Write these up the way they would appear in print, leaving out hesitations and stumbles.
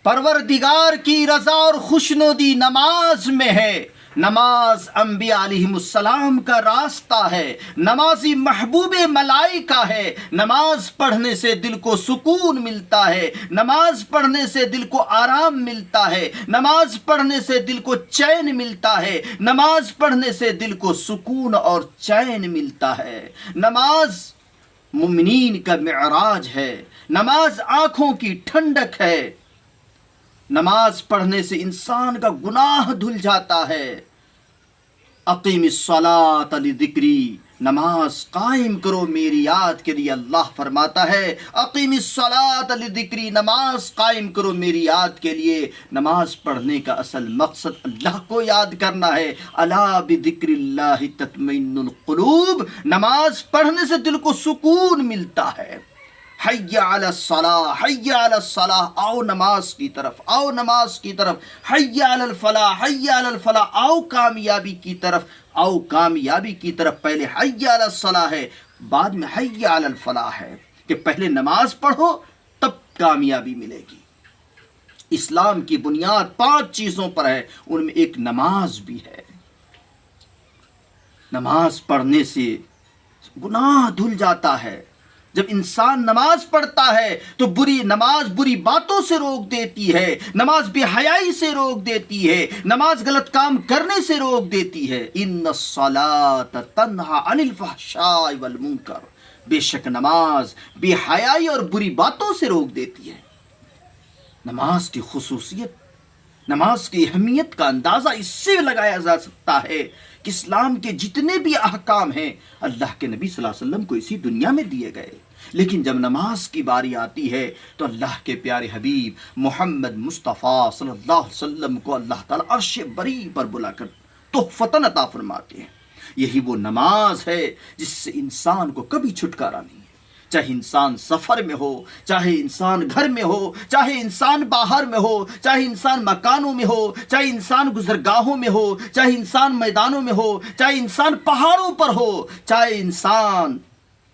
پروردگار کی رضا اور خوشنودی نماز میں ہے۔ نماز انبیاء علیہم السلام کا راستہ ہے، نمازی محبوب ملائکہ ہے۔ نماز پڑھنے سے دل کو سکون ملتا ہے، نماز پڑھنے سے دل کو آرام ملتا ہے، نماز پڑھنے سے دل کو چین ملتا ہے، نماز پڑھنے سے دل کو سکون اور چین ملتا ہے۔ نماز مومنین کا معراج ہے، نماز آنکھوں کی ٹھنڈک ہے۔ نماز پڑھنے سے انسان کا گناہ دھل جاتا ہے۔ اقیم الصلاۃ لذکری، نماز قائم کرو میری یاد کے لیے۔ اللہ فرماتا ہے اقیم الصلاۃ لذکری، نماز قائم کرو میری یاد کے لیے۔ نماز پڑھنے کا اصل مقصد اللہ کو یاد کرنا ہے۔ الا بذکر اللہ تطمئن القلوب، نماز پڑھنے سے دل کو سکون ملتا ہے۔ حی علی الصلاۃ، حی علی الصلاۃ، آؤ نماز کی طرف، آؤ نماز کی طرف۔ حی علی الفلاح، حی علی الفلاح، آؤ کامیابی کی طرف، آؤ کامیابی کی طرف۔ پہلے حی علی الصلاۃ ہے، بعد میں حی علی الفلاح ہے، کہ پہلے نماز پڑھو تب کامیابی ملے گی۔ اسلام کی بنیاد 5 چیزوں پر ہے، ان میں ایک نماز بھی ہے۔ نماز پڑھنے سے گناہ دھل جاتا ہے۔ جب انسان نماز پڑھتا ہے تو نماز بری باتوں سے روک دیتی ہے، نماز بے حیائی سے روک دیتی ہے، نماز غلط کام کرنے سے روک دیتی ہے۔ ان الصلاۃ تنہی عن الفحشاء والمنکر، بے شک نماز بے حیائی اور بری باتوں سے روک دیتی ہے۔ نماز کی خصوصیت، نماز کی اہمیت کا اندازہ اس سے لگایا جا سکتا ہے کہ اسلام کے جتنے بھی احکام ہیں اللہ کے نبی صلی اللہ علیہ وسلم کو اسی دنیا میں دیے گئے، لیکن جب نماز کی باری آتی ہے تو اللہ کے پیارے حبیب محمد مصطفیٰ صلی اللہ علیہ وسلم کو اللہ تعالیٰ عرش بری پر بلا کر تحفۃً عطا فرماتے ہیں۔ یہی وہ نماز ہے جس سے انسان کو کبھی چھٹکارا نہیں، چاہے انسان سفر میں ہو، چاہے انسان گھر میں ہو، چاہے انسان باہر میں ہو، چاہے انسان مکانوں میں ہو، چاہے انسان گزرگاہوں میں ہو، چاہے انسان میدانوں میں ہو، چاہے انسان پہاڑوں پر ہو، چاہے انسان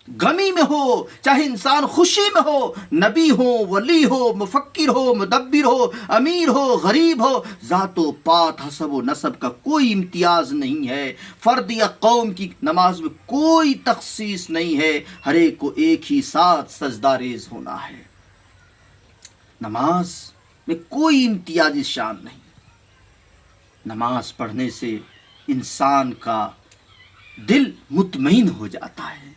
غمی میں ہو، چاہے انسان خوشی میں ہو، نبی ہو، ولی ہو، مفکر ہو، مدبر ہو، امیر ہو، غریب ہو، ذات و پات، حسب و نسب کا کوئی امتیاز نہیں ہے، فرد یا قوم کی نماز میں کوئی تخصیص نہیں ہے، ہر ایک کو ایک ہی ساتھ سجدہ ریز ہونا ہے۔ نماز میں کوئی امتیازی شان نہیں۔ نماز پڑھنے سے انسان کا دل مطمئن ہو جاتا ہے۔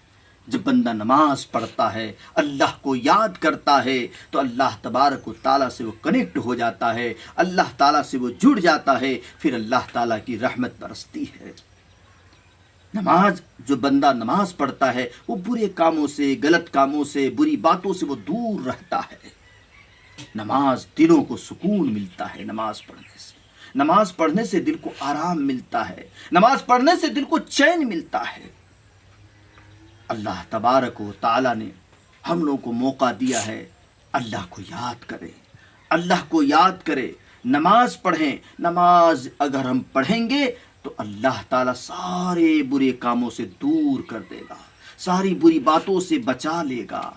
جب بندہ نماز پڑھتا ہے، اللہ کو یاد کرتا ہے تو اللہ تبارک و تعالیٰ سے وہ کنیکٹ ہو جاتا ہے، اللہ تعالیٰ سے وہ جڑ جاتا ہے، پھر اللہ تعالیٰ کی رحمت برستی ہے۔ جو بندہ نماز پڑھتا ہے وہ برے کاموں سے، غلط کاموں سے، بری باتوں سے وہ دور رہتا ہے۔ نماز دلوں کو سکون ملتا ہے۔ نماز پڑھنے سے دل کو آرام ملتا ہے، نماز پڑھنے سے دل کو چین ملتا ہے۔ اللہ تبارک و تعالیٰ نے ہم لوگوں کو موقع دیا ہے، اللہ کو یاد کریں، اللہ کو یاد کریں، نماز پڑھیں۔ نماز اگر ہم پڑھیں گے تو اللہ تعالیٰ سارے برے کاموں سے دور کر دے گا، ساری بری باتوں سے بچا لے گا۔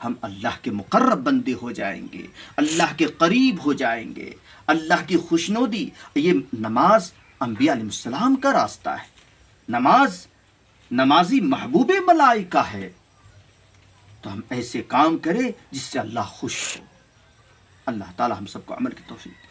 ہم اللہ کے مقرب بندے ہو جائیں گے، اللہ کے قریب ہو جائیں گے، اللہ کی خوشنودی۔ یہ نماز انبیاء علیہ السلام کا راستہ ہے، نمازی محبوب ملائکہ ہے۔ تو ہم ایسے کام کریں جس سے اللہ خوش ہو۔ اللہ تعالی ہم سب کو عمل کی توفیق دے۔